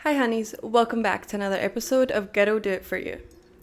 Hi honeys, welcome back to another episode of Ghetto Do It For You.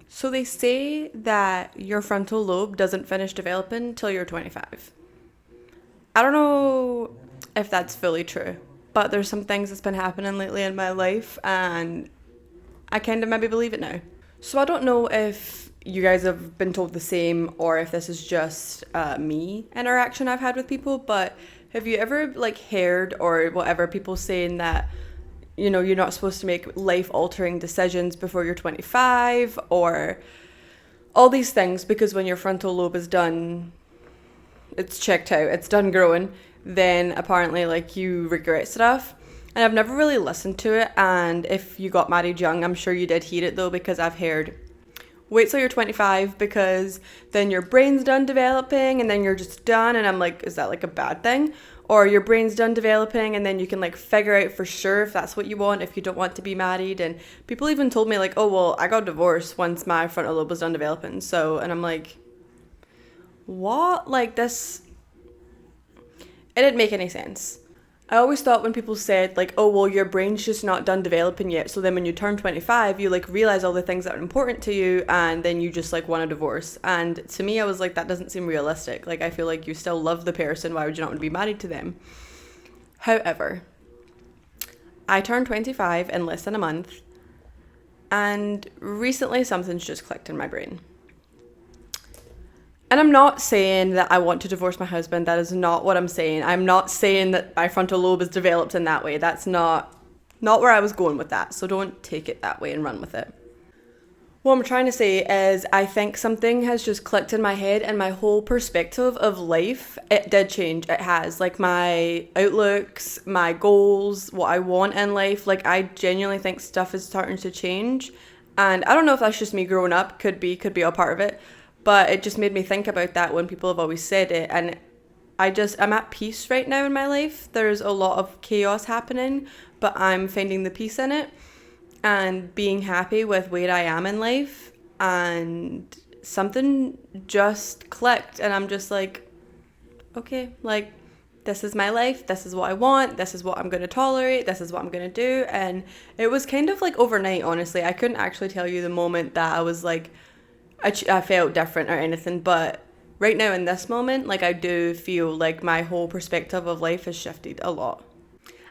So they say that your frontal lobe doesn't finish developing till you're 25. I don't know if that's fully true, but there's some things that's been happening lately in my life and I kind of maybe believe it now. So I don't know if you guys have been told the same or if this is just me interaction I've had with people, but have you ever heard or whatever people saying that you're not supposed to make life-altering decisions before you're 25 or all these things because when your frontal lobe is done, it's checked out, it's done growing, then apparently you regret stuff. And I've never really listened to it, and if you got married young, I'm sure you did hear it though, because I've heard, wait till you're 25 because then your brain's done developing and then you're just done. And I'm like, is that a bad thing? Or your brain's done developing and then you can figure out for sure if that's what you want, if you don't want to be married. And people even told me oh, well, I got divorced once my frontal lobe was done developing. So, and I'm like, what? This, it didn't make any sense. I always thought when people said oh, well, your brain's just not done developing yet, so then when you turn 25 you realize all the things that are important to you and then you just want a divorce. And to me I was that doesn't seem realistic. I feel you still love the person, why would you not want to be married to them? However, I turned 25 in less than a month and recently something's just clicked in my brain. And I'm not saying that I want to divorce my husband. That is not what I'm saying. I'm not saying that my frontal lobe is developed in that way. That's not where I was going with that. So don't take it that way and run with it. What I'm trying to say is I think something has just clicked in my head and my whole perspective of life, it did change. It has. My outlooks, my goals, what I want in life. I genuinely think stuff is starting to change. And I don't know if that's just me growing up. Could be a part of it. But it just made me think about that when people have always said it. And I'm at peace right now in my life. There's a lot of chaos happening, but I'm finding the peace in it and being happy with where I am in life. And something just clicked and I'm just okay, this is my life. This is what I want. This is what I'm going to tolerate. This is what I'm going to do. And it was kind of overnight, honestly. I couldn't actually tell you the moment that I was I felt different or anything, but right now in this moment, I do feel my whole perspective of life has shifted a lot.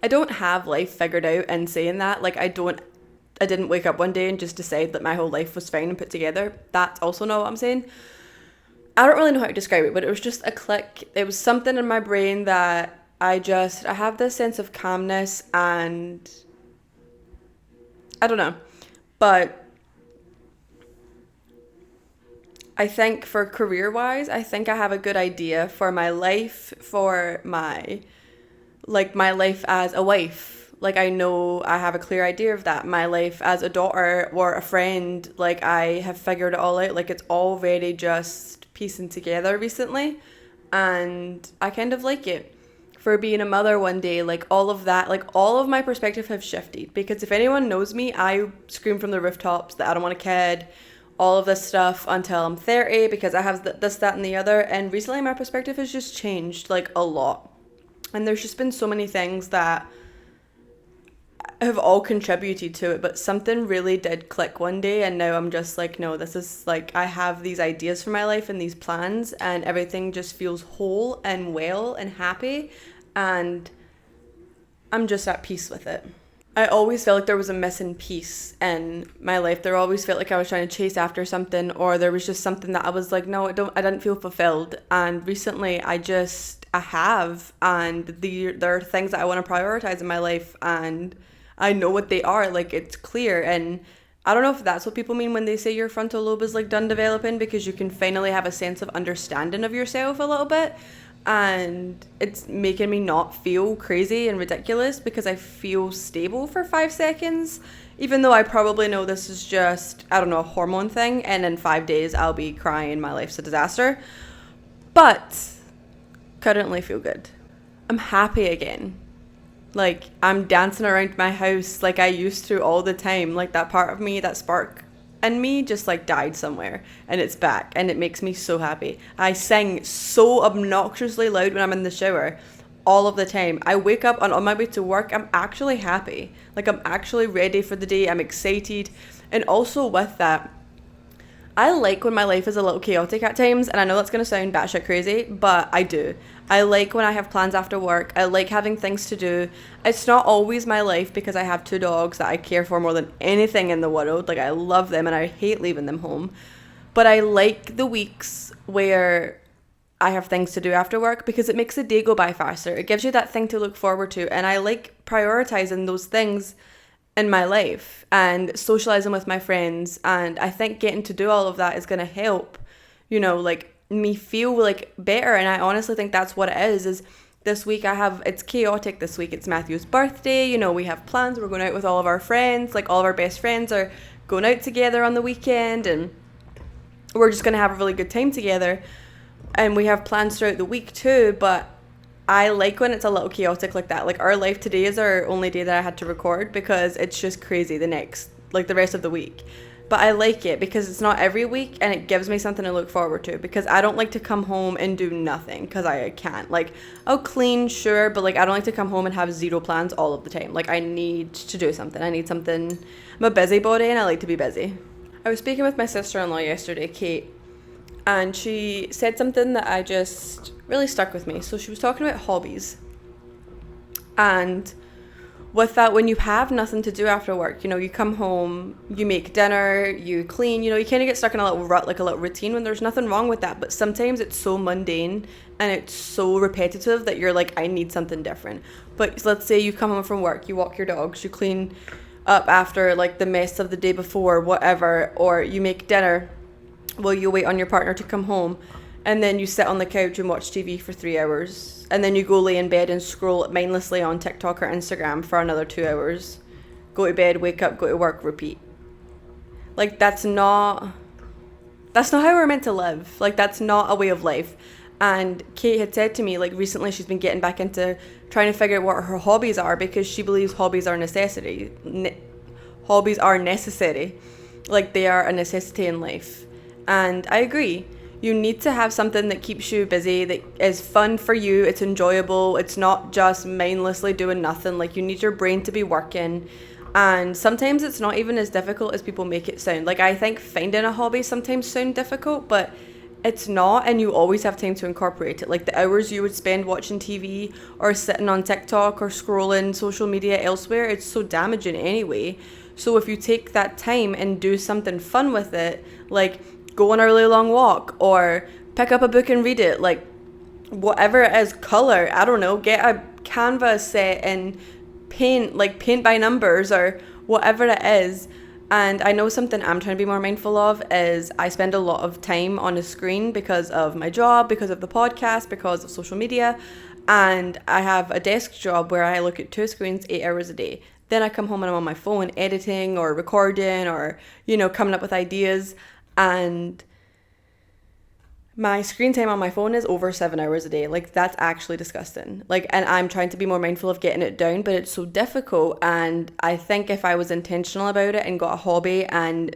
I don't have life figured out in saying that. I didn't wake up one day and just decide that my whole life was fine and put together. That's also not what I'm saying. I don't really know how to describe it, but it was just a click. It was something in my brain that I have this sense of calmness and I don't know, but I think for career-wise, I think I have a good idea for my life, for my life as a wife. I know I have a clear idea of that. My life as a daughter or a friend, I have figured it all out. It's all very just piecing together recently. And I kind of like it. For being a mother one day, all of that, all of my perspective have shifted. Because if anyone knows me, I scream from the rooftops that I don't want a kid, all of this stuff until I'm 30 because I have this, that, and the other. And recently my perspective has just changed a lot. And there's just been so many things that have all contributed to it, but something really did click one day. And now I'm just no, this is I have these ideas for my life and these plans and everything just feels whole and well and happy. And I'm just at peace with it. I always felt there was a missing piece in my life. There always felt I was trying to chase after something, or there was just something that I was no, I didn't feel fulfilled. And recently I have, and there are things that I want to prioritize in my life, and I know what they are. It's clear. And I don't know if that's what people mean when they say your frontal lobe is done developing, because you can finally have a sense of understanding of yourself a little bit. And it's making me not feel crazy and ridiculous because I feel stable for 5 seconds, even though I probably know this is just, I don't know, a hormone thing, and in 5 days I'll be crying my life's a disaster. But currently feel good. I'm happy again. I'm dancing around my house like I used to all the time. That part of me, that spark in me just died somewhere, and it's back, and it makes me so happy. I sing so obnoxiously loud when I'm in the shower, all of the time. I wake up and on my way to work, I'm actually happy. Like, I'm actually ready for the day. I'm excited. And also with that, I like when my life is a little chaotic at times, and I know that's going to sound batshit crazy, but I do. I like when I have plans after work. I like having things to do. It's not always my life because I have 2 dogs that I care for more than anything in the world. Like, I love them and I hate leaving them home. But I like the weeks where I have things to do after work because it makes the day go by faster. It gives you that thing to look forward to, and I like prioritizing those things in my life and socializing with my friends. And I think getting to do all of that is going to help, like, me feel like better. And I honestly think that's what it is this week it's chaotic this week. It's Matthew's birthday, we have plans. We're going out with all of our friends, like all of our best friends are going out together on the weekend, and we're just going to have a really good time together. And we have plans throughout the week too, but I like when it's a little chaotic like that. Like, our life today is our only day that I had to record because it's just crazy the rest of the week. But I like it because it's not every week, and it gives me something to look forward to, because I don't like to come home and do nothing because I can't. Like, I'll clean, sure, but like, I don't like to come home and have 0 plans all of the time. Like, I need to do something. I'm a busybody and I like to be busy. I was speaking with my sister-in-law yesterday, Kate, and she said something that I just really stuck with me. So she was talking about hobbies. And with that, when you have nothing to do after work, you come home, you make dinner, you clean, you kind of get stuck in a little rut, like a little routine, when there's nothing wrong with that. But sometimes it's so mundane and it's so repetitive that you're like, I need something different. But let's say you come home from work, you walk your dogs, you clean up after like the mess of the day before, whatever, or you make dinner. Well, you wait on your partner to come home, and then you sit on the couch and watch TV for 3 hours, and then you go lay in bed and scroll mindlessly on TikTok or Instagram for another 2 hours. Go to bed, wake up, go to work, repeat. Like, that's not how we're meant to live. Like, that's not a way of life. And Kate had said to me, like, recently she's been getting back into trying to figure out what her hobbies are, because she believes hobbies are necessary. Hobbies are necessary. Like, they are a necessity in life. And I agree. You need to have something that keeps you busy, that is fun for you, it's enjoyable, it's not just mindlessly doing nothing. Like, you need your brain to be working. And sometimes it's not even as difficult as people make it sound. Like, I think finding a hobby sometimes sound difficult, but it's not, and you always have time to incorporate it. Like, the hours you would spend watching TV or sitting on TikTok or scrolling social media elsewhere, it's so damaging anyway. So if you take that time and do something fun with it, like go on a really long walk or pick up a book and read it, like whatever it is, color, I don't know, get a canvas set and paint by numbers or whatever it is. And I know something I'm trying to be more mindful of is I spend a lot of time on a screen because of my job, because of the podcast, because of social media. And I have a desk job where I look at 2 screens 8 hours a day. Then I come home and I'm on my phone editing or recording or, coming up with ideas. And my screen time on my phone is over 7 hours a day. Like, that's actually disgusting. Like, and I'm trying to be more mindful of getting it down, but it's so difficult. And I think if I was intentional about it and got a hobby and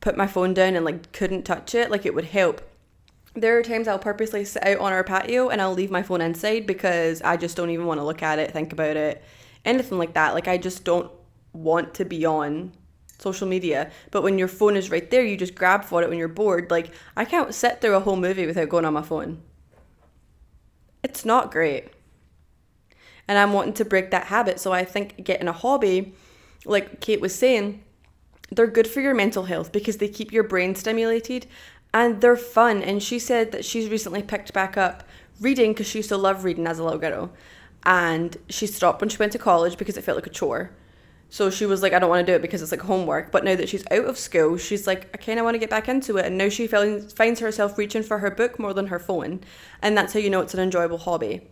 put my phone down and like couldn't touch it, like, it would help. There are times I'll purposely sit out on our patio and I'll leave my phone inside because I just don't even want to look at it, think about it, anything like that. Like, I just don't want to be on social media. But when your phone is right there, you just grab for it when you're bored. Like, I can't sit through a whole movie without going on my phone. It's not great. And I'm wanting to break that habit. So I think getting a hobby, like Kate was saying, they're good for your mental health because they keep your brain stimulated and they're fun. And she said that she's recently picked back up reading because she used to love reading as a little girl. And she stopped when she went to college because it felt like a chore. So she was like, I don't want to do it because it's like homework. But now that she's out of school, she's like, I kind of want to get back into it. And now she finds herself reaching for her book more than her phone. And that's how you know it's an enjoyable hobby.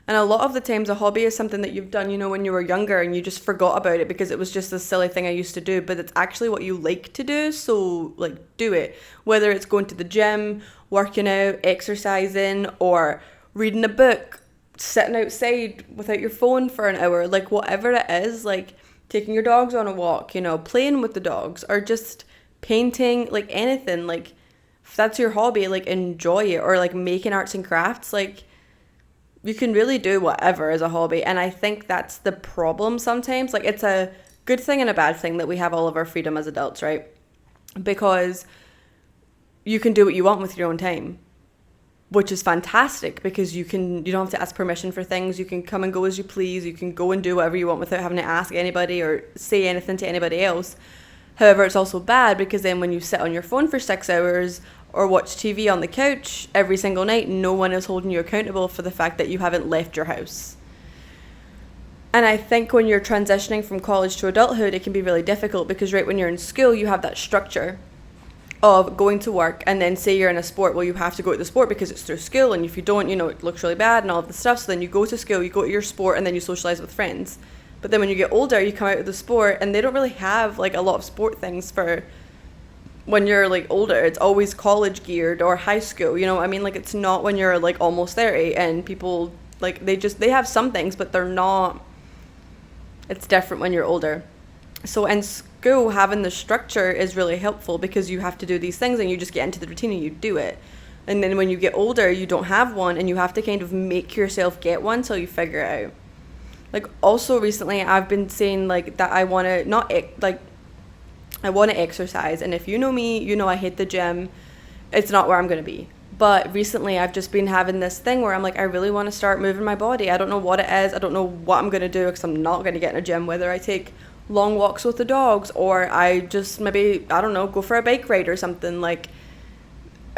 And a lot of the times a hobby is something that you've done, when you were younger and you just forgot about it because it was just this silly thing I used to do. But it's actually what you like to do. So like, do it. Whether it's going to the gym, working out, exercising, or reading a book, sitting outside without your phone for an hour, like whatever it is, like taking your dogs on a walk, playing with the dogs, or just painting, like anything. Like, if that's your hobby, like enjoy it. Or like making arts and crafts, like you can really do whatever as a hobby. And I think that's the problem sometimes. Like, it's a good thing and a bad thing that we have all of our freedom as adults, right? Because you can do what you want with your own time, which is fantastic, because you don't have to ask permission for things. You can come and go as you please. You can go and do whatever you want without having to ask anybody or say anything to anybody else. However, it's also bad, because then when you sit on your phone for 6 hours or watch TV on the couch every single night, no one is holding you accountable for the fact that you haven't left your house. And I think when you're transitioning from college to adulthood, it can be really difficult, because right when you're in school, you have that structure of going to work, and then say you're in a sport, well, you have to go to the sport because it's through school, and if you don't, it looks really bad and all of the stuff. So then you go to school, you go to your sport, and then you socialize with friends. But then when you get older, you come out of the sport, and they don't really have like a lot of sport things for when you're like older. It's always college geared or high school, like it's not when you're like almost 30, and people like they have some things, but they're not. It's different when you're older. So in school, having the structure is really helpful, because you have to do these things and you just get into the routine and you do it. And then when you get older, you don't have one, and you have to kind of make yourself get one till you figure it out. Like, also recently I've been saying like that I want to exercise, and if you know me, I hate the gym. It's not where I'm going to be. But recently I've just been having this thing where I'm like, I really want to start moving my body. I don't know what it is. I don't know what I'm going to do, because I'm not going to get in a gym, whether I take long walks with the dogs, or I just maybe, I don't know, go for a bike ride or something. Like,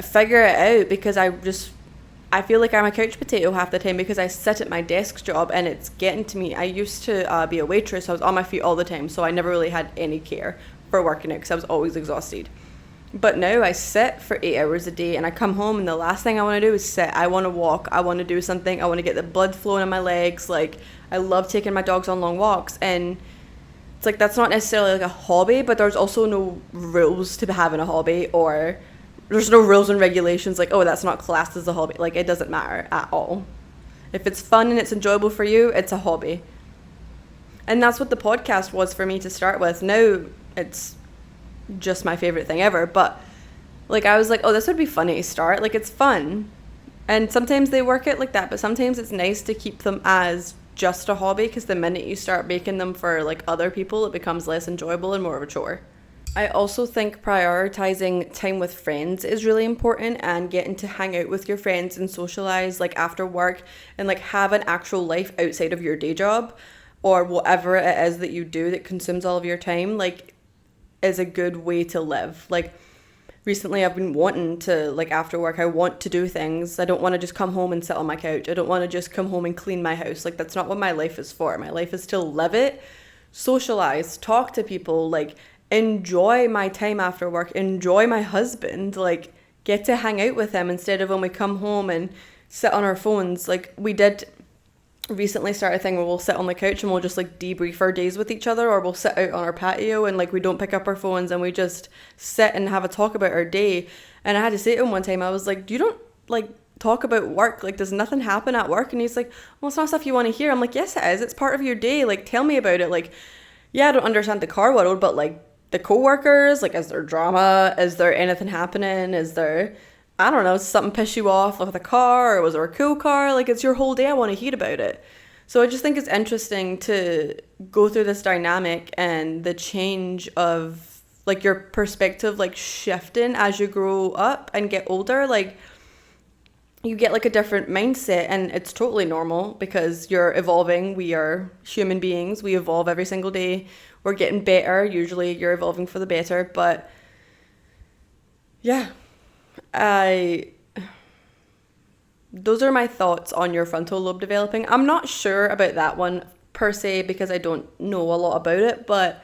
figure it out, because I feel like I'm a couch potato half the time, because I sit at my desk job and it's getting to me. I used to be a waitress. I was on my feet all the time, so I never really had any care for working out, because I was always exhausted. But now I sit for 8 hours a day, and I come home, and the last thing I want to do is sit. I want to walk. I want to do something. I want to get the blood flowing in my legs. Like, I love taking my dogs on long walks, and it's like, that's not necessarily like a hobby, but there's also no rules to having a hobby, or there's no rules and regulations like, oh, that's not classed as a hobby. Like, it doesn't matter at all. If it's fun and it's enjoyable for you, it's a hobby. And that's what the podcast was for me to start with. Now it's just my favorite thing ever, but like, I was like, oh, this would be funny to start. Like, it's fun, and sometimes they work it like that, but sometimes it's nice to keep them as just a hobby, because the minute you start making them for like other people, it becomes less enjoyable and more of a chore. I also think prioritizing time with friends is really important, and getting to hang out with your friends and socialize like after work, and like have an actual life outside of your day job or whatever it is that you do that consumes all of your time, like, is a good way to live. Like, recently I've been wanting to, like, after work, I want to do things. I don't want to just come home and sit on my couch. I don't want to just come home and clean my house. Like, that's not what my life is for. My life is to live it, socialize, talk to people, like, enjoy my time after work, enjoy my husband, like, get to hang out with him instead of when we come home and sit on our phones. Like, we did recently start a thing where we'll sit on the couch and we'll just like debrief our days with each other, or we'll sit out on our patio and like we don't pick up our phones and we just sit and have a talk about our day. And I had to say to him one time, I was like, you don't like talk about work, like does nothing happen at work? And he's like, well, it's not stuff you want to hear. I'm like, yes it is, it's part of your day, like tell me about it. Like, yeah, I don't understand the car world, but like the co-workers, like, is there drama, is there anything happening, is there, I don't know, something piss you off with a car, or was there a cool car? Like, it's your whole day, I want to hear about it. So I just think it's interesting to go through this dynamic and the change of, like, your perspective, like, shifting as you grow up and get older. Like, you get, like, a different mindset, and it's totally normal because you're evolving. We are human beings. We evolve every single day. We're getting better. Usually you're evolving for the better, but yeah. Those are my thoughts on your frontal lobe developing. I'm not sure about that one per se because I don't know a lot about it, but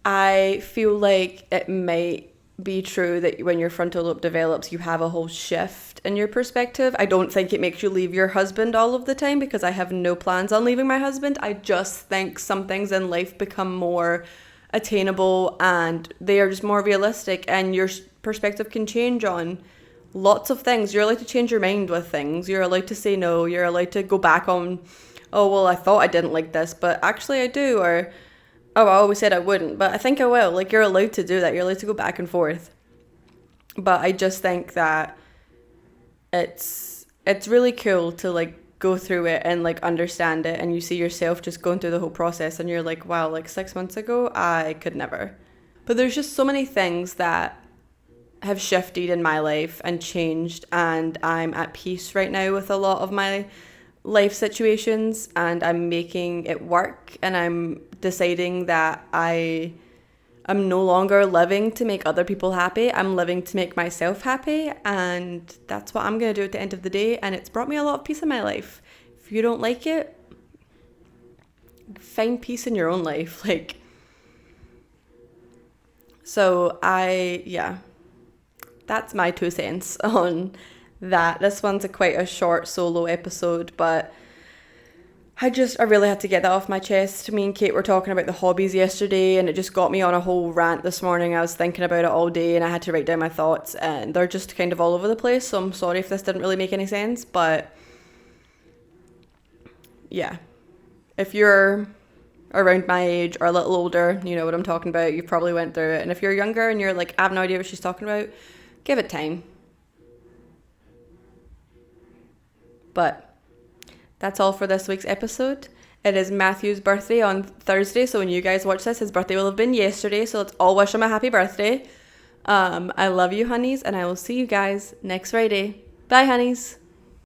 I feel like it might be true that when your frontal lobe develops, you have a whole shift in your perspective. I don't think it makes you leave your husband all of the time because I have no plans on leaving my husband. I just think some things in life become more attainable and they are just more realistic, and your perspective can change on lots of things. You're allowed to change your mind with things. You're allowed to say no. You're allowed to go back on, oh, well, I thought I didn't like this, but actually I do. Or, oh, I always said I wouldn't, but I think I will. Like, you're allowed to do that. You're allowed to go back and forth. But I just think that it's really cool to, like, go through it and like understand it, and you see yourself just going through the whole process, and you're like, wow, like 6 months ago I could never. But there's just so many things that have shifted in my life and changed, and I'm at peace right now with a lot of my life situations, and I'm making it work, and I'm deciding that I'm no longer living to make other people happy. I'm living to make myself happy, and that's what I'm going to do at the end of the day, and it's brought me a lot of peace in my life. If you don't like it, find peace in your own life. Like, so that's my 2 cents on that. This one's quite a short solo episode, but I really had to get that off my chest. Me and Kate were talking about the hobbies yesterday, and it just got me on a whole rant this morning. I was thinking about it all day, and I had to write down my thoughts, and they're just kind of all over the place, so I'm sorry if this didn't really make any sense, but yeah. If you're around my age or a little older, you know what I'm talking about. You probably went through it. And if you're younger and you're like, I have no idea what she's talking about, give it time. But that's all for this week's episode. It is Matthew's birthday on Thursday, so when you guys watch this, his birthday will have been yesterday, so let's all wish him a happy birthday. I love you, honeys, and I will see you guys next Friday. Bye, honeys.